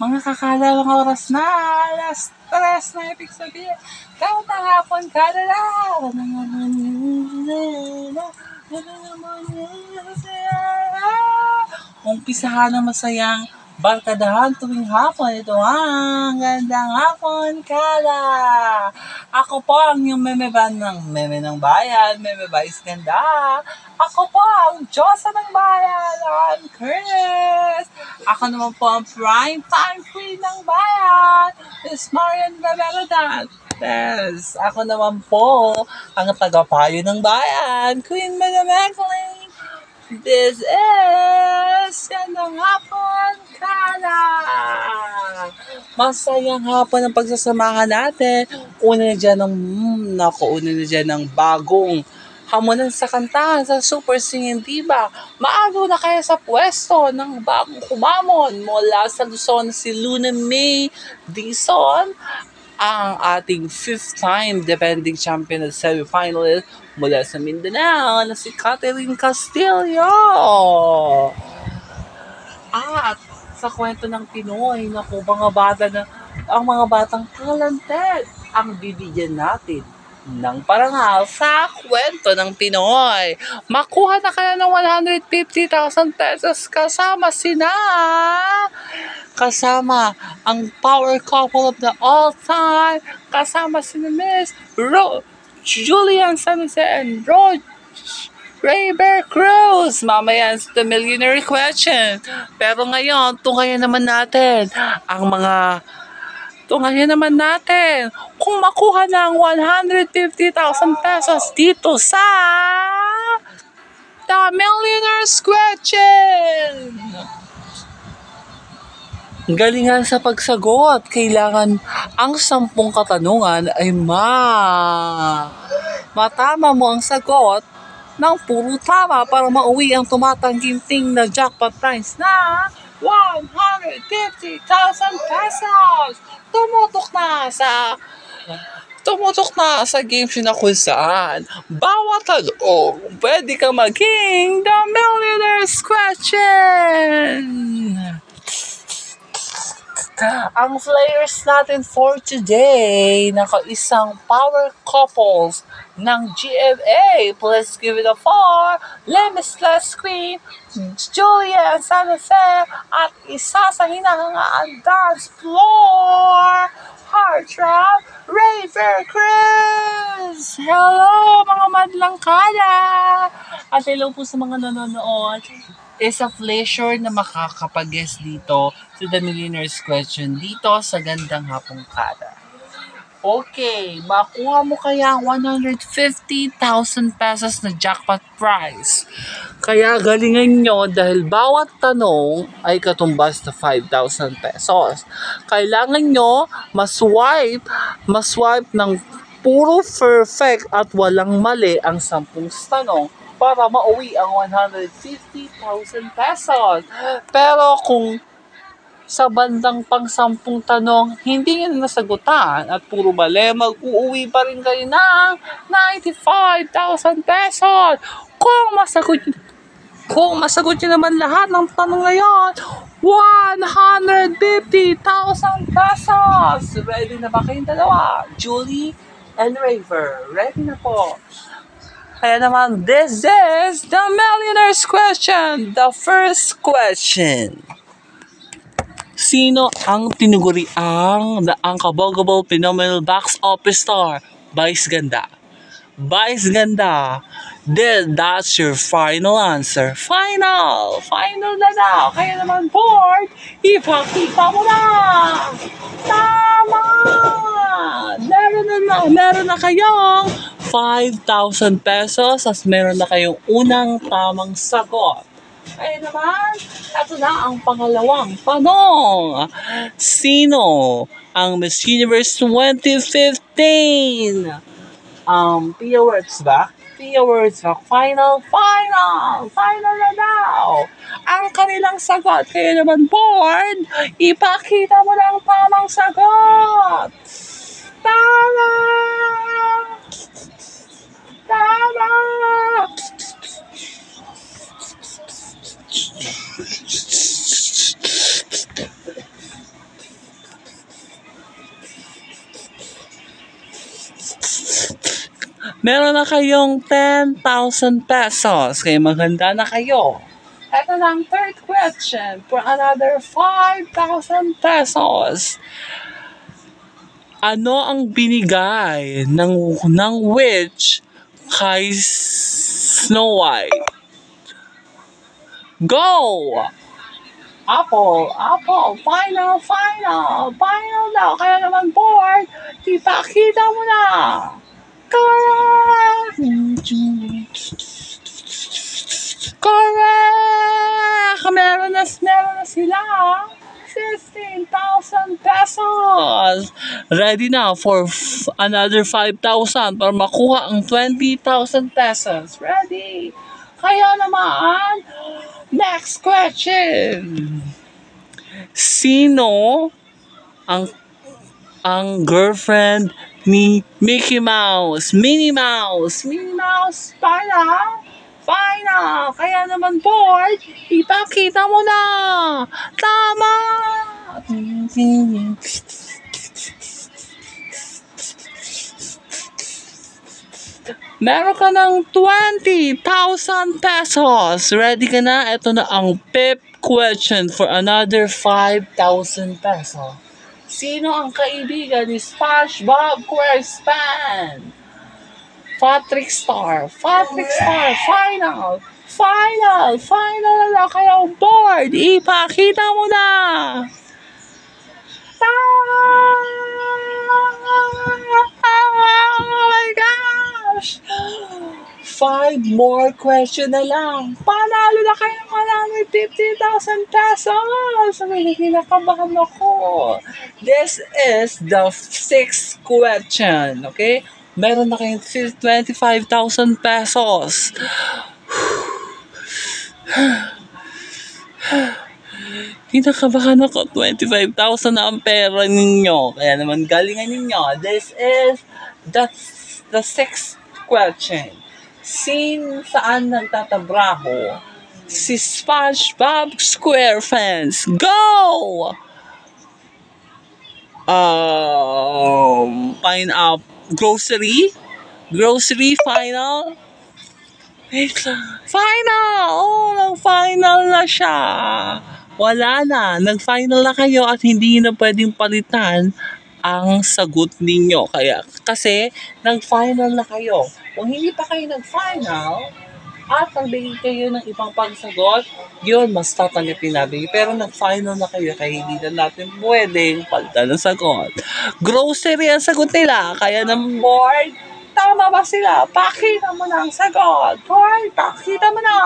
Mga kakadalawang oras na, alas 3 na ibig sabihin. Kahit ang hapon ka na lang. Umpisahan ng masayang barkadahan tuwing hapon. Ito ang gandang hapon kala. Ako po ang yung memeban ng meme ng bayan, meme Vice Ganda. Ako po ang Diyosa ng bayan, I'm Chris. Ako naman po ang prime time queen ng bayan, Miss Marian Gaverodan. Yes, ako naman po ang tagapayo ng bayan, Queen Madam Evelyn. This is Gandang Hapon Kala. Masayang hapon ang pagsasamahan natin. Una na dyan ng bagong hamunan sa kantahan sa Super Singing Diva. Maagaw na kaya sa pwesto ng bagong kumamon mula sa Luzon si Luna May Dizon, ang ating 5th time defending champion at semi-finalist mula sa Mindanao na si Catherine Castillo. At sa kwento ng Pinoy, naku, ang mga batang talented ang bibigyan natin ng parangal sa kwento ng Pinoy. Makuha na kaya ng 150,000 pesos kasama ang power couple of the all-time, kasama si Miss Julian San Jose and Rayber Cruz. Mamaya sa The Millionaire Question. Pero ngayon, tungayan naman natin kung makuha ng 150,000 pesos dito sa The Millionaire's Question. Galingan sa pagsagot. Kailangan ang 10 katanungan ay matama mo ang sagot ng puro tama para mauwi ang tumatangginting na jackpot prize na 150,000 pesos. Tumutok na sa game show na kung saan bawat tanong pwede ka maging The Millionaire's Question. Ang players natin for today, nakaisang power couples ng GMA. Please give it a 4. Limitless Queen, Julia San Jose, at isa sa hinahangaan dance floor, Heartthrob, Rayber Cruz. Hello mga madlang kada! At hello po sa mga nanonood. It's a pleasure na makakapag-guest dito sa The Millionaire's Question dito sa Gandang Hapon Kada. Okay, makuha mo kaya ang 150,000 pesos na jackpot prize. Kaya galingan nyo dahil bawat tanong ay katumbas na 5,000 pesos. Kailangan nyo maswipe ng puro perfect at walang mali ang 10 tanong para mauwi ang 150,000 pesos. Pero kung sa bandang pang-10 tanong, hindi nyo nasagutan at puro mali, mag-uuwi pa rin kayo ng 95,000 pesos. Kung masagot nyo naman lahat ng tanong ngayon, 150,000 pesos. Ready na ba kayong dalawa? Julie and Rayber, ready na po. Kaya naman, this is The Millionaire's Question. The first question. Sino ang tinuguri ang kabogable phenomenal box office star? Vice Ganda. Vice Ganda. That's your final answer. Final na daw. Kaya naman, board, ipakita mo na. Tama! Meron na kayong 5,000 pesos as meron na kayong unang tamang sagot. Kaya naman, ito na ang pangalawang tanong. Sino ang Miss Universe 2015? Pia Words ba? Final na daw. Ang kanilang sagot. Kaya naman, board, ipakita mo na ang tamang sagot. Tama! Meron na kayong 10,000 pesos. Kaya maganda na kayo. Ito na ang third question for another 5,000 pesos. Ano ang binigay ng witch kay Snow White? Go! Apple, final daw. Kaya naman board, ipakita mo na. Correct! Correct! Meron na sila. 15,000 pesos. Ready na for another 5,000 para makuha ang 20,000 pesos. Ready? Kaya naman, next question. Sino ang girlfriend ni Mickey Mouse? Minnie Mouse. Final. Kaya naman board, ipakita mo na. Tama. Meron ka ng 20,000 pesos. Ready ka na? Ito na ang fifth question for another 5,000 pesos. Sino ang kaibigan ni SpongeBob SquarePants? Patrick Star, final na kayo board, ipakita mo na. Oh my gosh! 5 more question na lang. Panalo na kayo ng 50,000 pesos. May kinakabahan ako. This is the 6th question, okay? Meron na kayong 25,000 pesos. Kinakabahan ako. 25,000 na ang pera ninyo. Kaya naman galingan ninyo. This is the 6th question. Saan nagtatabraho si SpongeBob SquarePants? Go! Pineapple. Grocery, final. Wait lang. Final! Nag-final na siya. Wala na. Nag-final na kayo at hindi na pwedeng palitan ang sagot ninyo. Kasi nag-final na kayo. Kung hindi pa kayo nag-final, at nagbigay kayo ng ibang pagsagot, yun, mas tatanggapin namin. Pero nag-final na kayo, kaya hindi na natin pwedeng palitan ng sagot. Grocery ang sagot nila, kaya ng board, tama ba sila? Pakita mo na ang sagot. Board, pakita mo na.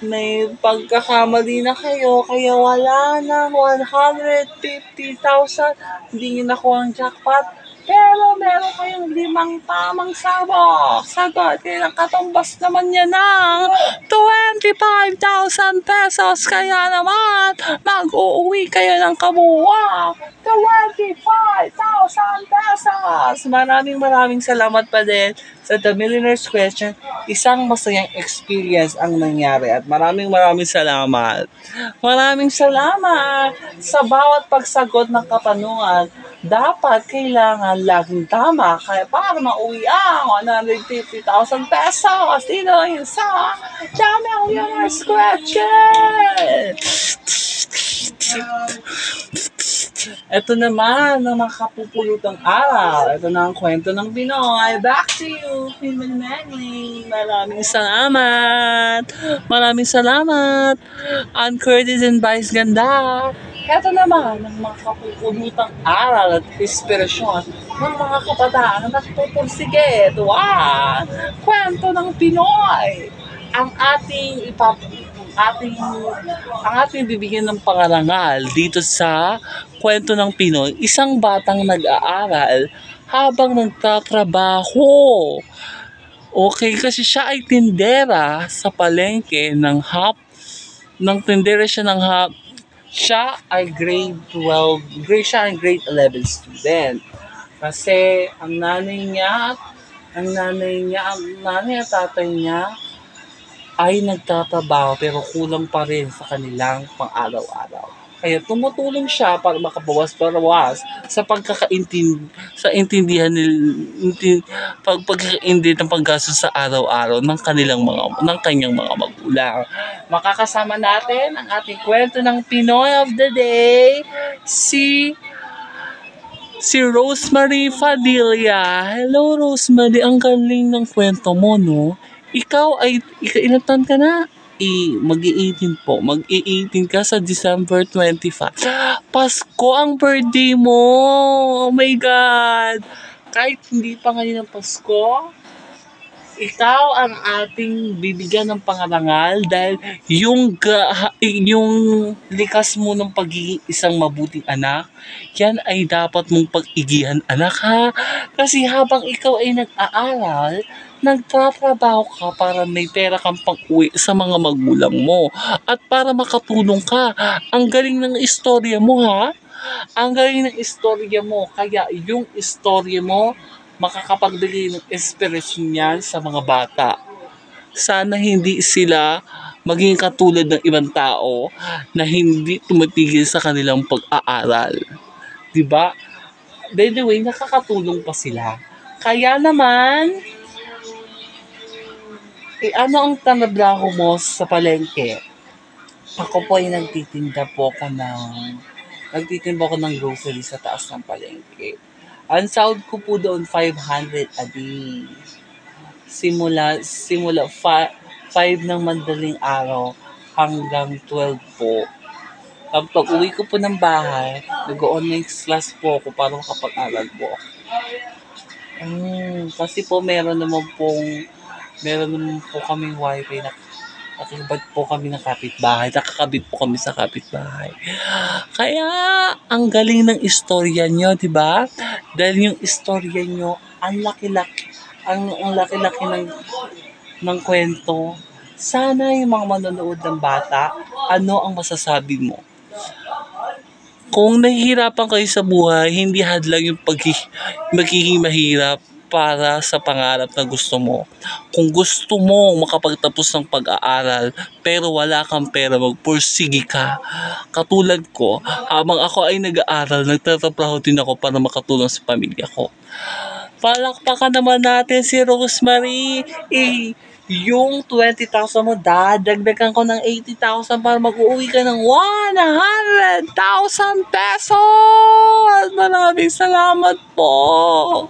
May pagkakamali na kayo, kaya wala na 150,000. Hindi nyo nakuha ang jackpot. Pero meron kayong 5 tamang sagot. Kaya nakatumbas naman yan ng 25,000 pesos. Kaya naman, mag-uuwi kayo ng kabuuan 25,000 pesos. Maraming salamat pa din sa The Millionaire's Question. Isang masayang experience ang nangyari at maraming salamat. Maraming salamat sa bawat pagsagot ng katanungan. Dapat kailangan laging tama kaya para mauwi ang 150,000 pesos. Dito yun sa The Millionaire's Question. Ito naman ang mga kapupulutang araw. Ito na ang kwento ng Pinoy. Back to you, Queen Manny. Maraming salamat. Curtis and Vice Ganda. Ito naman ang mga kapupulutang aral at inspirasyon ng mga kabataan na nagpupursige. Kwento ng Pinoy. Ang ating bibigyan ng pangarangal dito sa kwento ng Pinoy, isang batang nag-aaral habang nagtatrabaho. Okay, kasi siya ay tindera sa palengke ng hap. Siya ay grade 11 student. Kasi ang nanay at tatay niya ay nagtatrabaho pero kulang pa rin sa kanilang pang-araw-araw. Kaya tumutulong siya para makabawas-bawas sa sa intindihan pagkakaintindi ng paggastos sa araw-araw ng kanyang mga magulang. Makakasama natin ang ating kwento ng Pinoy of the Day, si Rosemary Padilla. Hello, Rosemary. Ang galing ng kwento mo, no? Ilan taon ka na? Mag-i-18 po. Mag-i-18 ka sa December 25. Pasko ang birthday mo! Oh my God! Kahit hindi pa ngayon ang Pasko, ikaw ang ating bibigyan ng pangarangal dahil yung likas mo ng pagiging isang mabuting anak, yan ay dapat mong pag-igihan, anak, ha? Kasi habang ikaw ay nag-aaral, nagtatrabaho ka para may pera kang pang-uwi sa mga magulang mo at para makatulong ka. Ang galing ng istorya mo, ha? Ang galing ng istorya mo. Kaya yung istorya mo, makakapagbigay ng inspirasyon yan sa mga bata. Sana hindi sila maging katulad ng ibang tao na hindi tumitigil sa kanilang pag-aaral. Diba? By the way, nakakatulong pa sila. Kaya naman, ano ang tanabraho mo sa palengke? Ako po ay nagtitinda ko ng grocery sa taas ng palengke. Ang sahod ko po doon 500 a day. Simula 5 ng madaling araw hanggang 12 po. Pag uwi ko po ng bahay, nag-online class po ako para makapag-aral po. Kasi po meron naman po kaming wifi na nakakabit po kami ng kapitbahay. Nakakabit po kami sa kapitbahay. Kaya, ang galing ng istorya nyo, di ba? Dahil yung istorya nyo, ang laki-laki ng kwento. Sana yung mga manonood ng bata, ano ang masasabi mo? Kung nahihirapan kayo sa buhay, hindi hadlang yung magiging mahirap para sa pangarap na gusto mo. Kung gusto mo makapagtapos ng pag-aaral pero wala kang pera, magpursige ka. Katulad ko, habang ako ay nag-aaral, nagtatrabaho din ako para makatulong sa pamilya ko. Palakpakan naman natin si Rosemary. Yung 20,000 mo, dadagdagan ko ng 80,000 para mag-uwi ka ng 100,000 pesos! Maraming salamat po!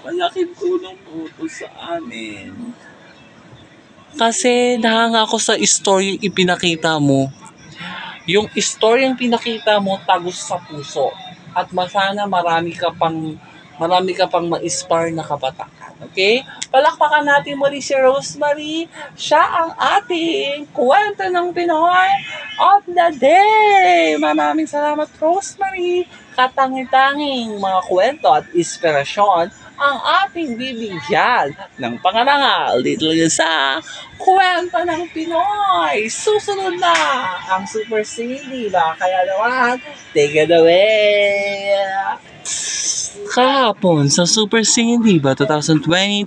Malaking tulong po ito sa amin. Kasi nahanga ako sa story yung ipinakita mo. Yung story yung pinakita mo, tagos sa puso. At masana marami ka pang ma-inspire na kabataan. Okay? Palakpakan natin muli si Rosemary. Siya ang ating kwento ng Pinoy of the Day. Maraming salamat, Rosemary. Katangi-tanging mga kwento at inspirasyon ang ating bibigyan ng pangarangal dito lang sa kwento ng Pinoy. Susunod na ang Super Cindy. Kaya naman, take it away. Kahapon sa Super Singing Diva 2023.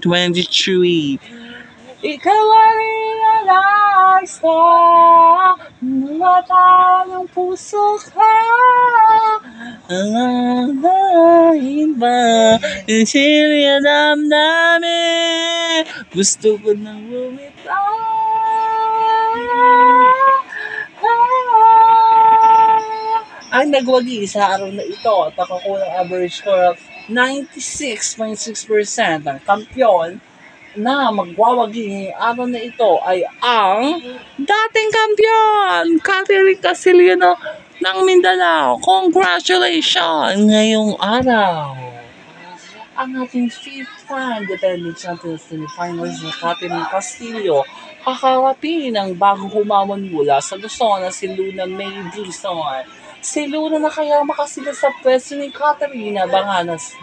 Ikaw ay realize ka, mata ng puso ka, ang alahin ba, ang siriya damdamin, gusto ko nang lumitaw. Ang nagwagi sa araw na ito at nakakulang average score of 96.6% ng kampiyon na magwawagi ngayong araw na ito ay ang dating kampiyon, Catherine Casiliano ng Mindanao. Congratulations ngayong araw! Ang ating fifth time defending champion semi-finals na Catherine Castillo kakarapin ang bagong humamon mula sa Luzon na si Luna May Dizon. Si Luna na kaya makasila sa pwesto ni Caterina Banganas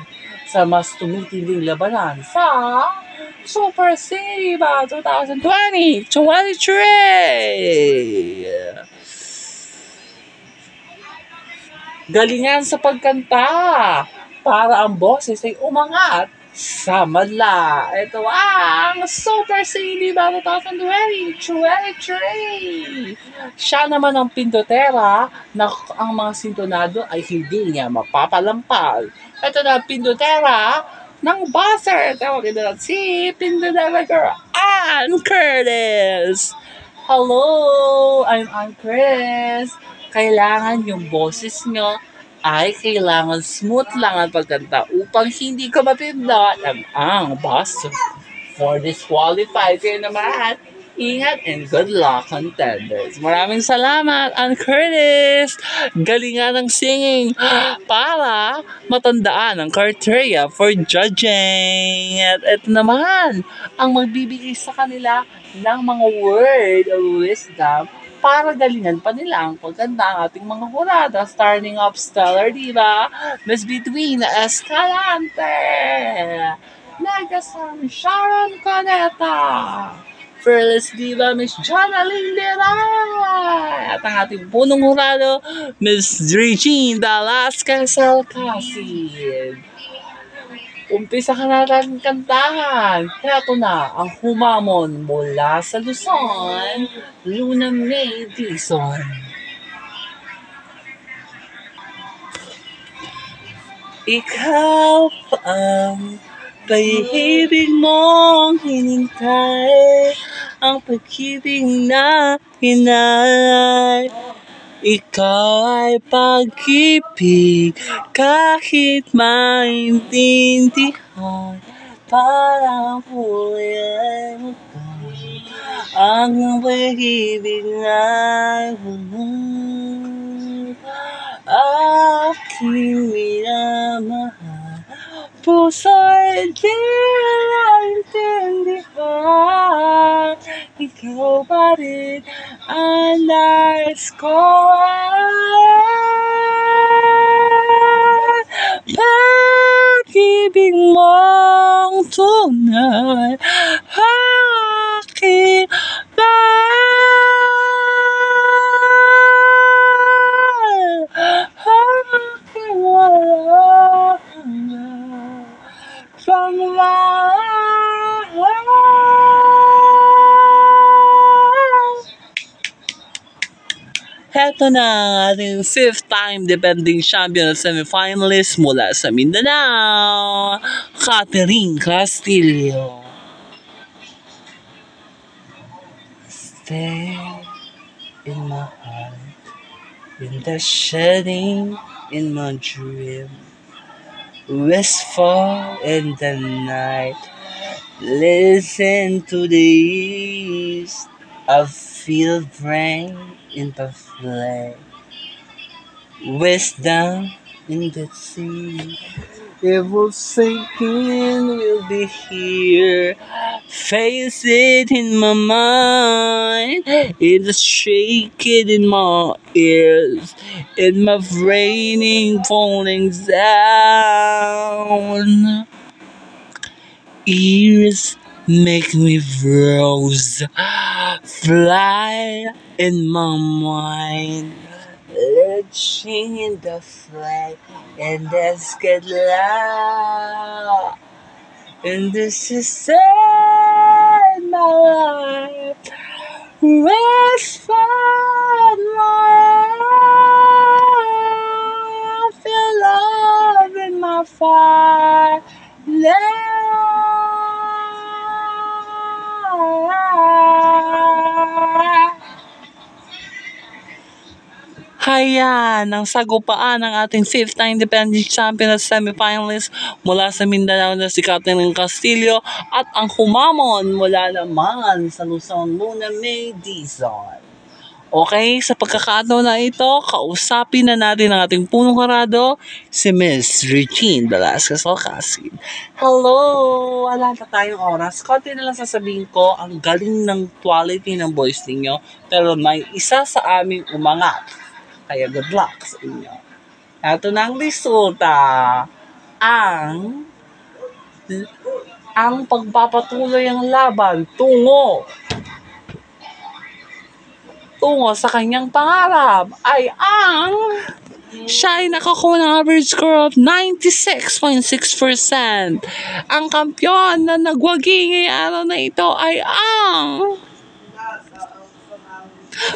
sa mas tumitinding labanan sa Super Siba 2023. Galingan sa pagkanta para ang boses ay umangat sa madla. Ito ang Super Saiyan Diva 2023. Siya naman ang pindotera na ang mga sintonado ay hindi niya mapapalampag. Ito na ang pindotera ng buzzer. Tawagin na si Pindotera Girl, Ann Curtis. Hello, I'm Ann Curtis. Kailangan yung boses nyo ay kailangan smooth lang ang pagkanta upang hindi ka mapindot ang bus for disqualified. Kaya naman, ingat and good luck, contenders. Maraming salamat, Ann Curtis! Galingan ng singing para matandaan ang criteria for judging. At ito naman, ang magbibigay sa kanila ng mga word of wisdom para galingan pa nila ang pagkanta ng ating mga hurado. Starting up Stellar Diva, Miss Between Escalante, Negasang Sharon Coneta, Fearless Diva, Miss Jonaline Liray, at ang ating punong hurado, Miss Regine Velasquez Alcacid. Umpisa ka natin kantahan. Heto na ang humamon mula sa Luzon, Luna May Dizon. Ikaw pa ang pag-ibig mong hinintay, ang pag-ibig na hinay. Ikaw ay pag-ibig kahit maintindihan, parang huli ay magpapalala. Ang pag-ibig ay aking minamahal, puso'y di naintindihan. Ikaw pa rin ang nais ko ay pag-ibig mong tunay, aking mahal, aking walang hanggan. From Heto na ang ating 5th time defending champion at semifinalist mula sa Mindanao, Catherine Castillo. Stay in my heart, in the shedding in my dream, wistful in the night, listen to the east, I feel rain in the flame, wisdom in the sea. It will sink in, we'll be here. Face it in my mind, it's shaking in my ears, in my raining, falling down. Ears make me froze, fly in my mind, lurching in the flight, and let's get loud. And this is it, my life, whisper I feel love in my fire. Hayan, ang sagupaan ng ating 5th time defending champion at semifinalist mula sa Mindanao na si Catherine Castillo at ang humamon mula naman sa Luzon, Luna May Dizon. Okay, sa pagkakataon na ito, kausapin na natin ang ating punong karado, si Miss Regine Velasquez Alcacid. Hello! Wala na tayong oras. Konti na lang sasabihin ko, ang galing ng quality ng voice ninyo, pero may isa sa aming umangat. Kaya good luck sa inyo. Ito na ang resulta. Ang pagpapatuloy ang laban tungo sa kanyang pangarap ay ang Siya ay nakakuha ng average score of 96.6%. Ang kampyon na nagwagi ngayong araw na ito ay ang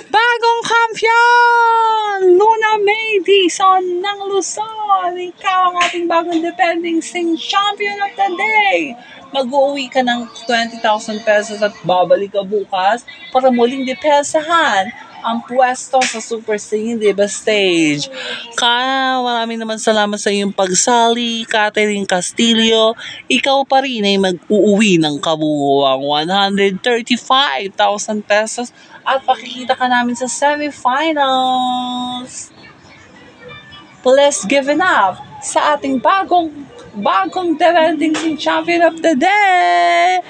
bagong kampyon! Luna May Dizon ng Luzon! Ikaw ang ating bagong defending sing champion of the day! Mag-uwi ka ng 20,000 pesos at babalik ka bukas para muling depensahan ang pwesto sa Super Singing Diva Stage. Kaya maraming naman salamat sa iyong pagsali, Catherine Castillo. Ikaw pa rin ay mag-uuwi ng kabuuang 135,000 pesos at pakikita ka namin sa semifinals. Please give it up sa ating bagong defending champion of the day,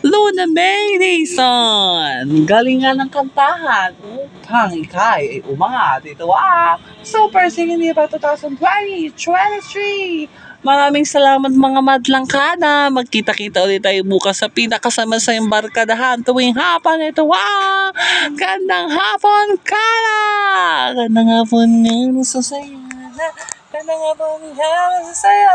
Luna May Dizon. Galingan ng kantahan upang ikay ay umangat. Ito ang Super Singing Diva 2023. Maraming salamat mga madlangkada. Magkita-kita ulit tayo bukas sa pinakasama sa iyong barkadahan tuwing hapon. Ito ang Gandang Hapon Kala. Gandang hapon nga sa saya. Gandang hapon nga sa saya.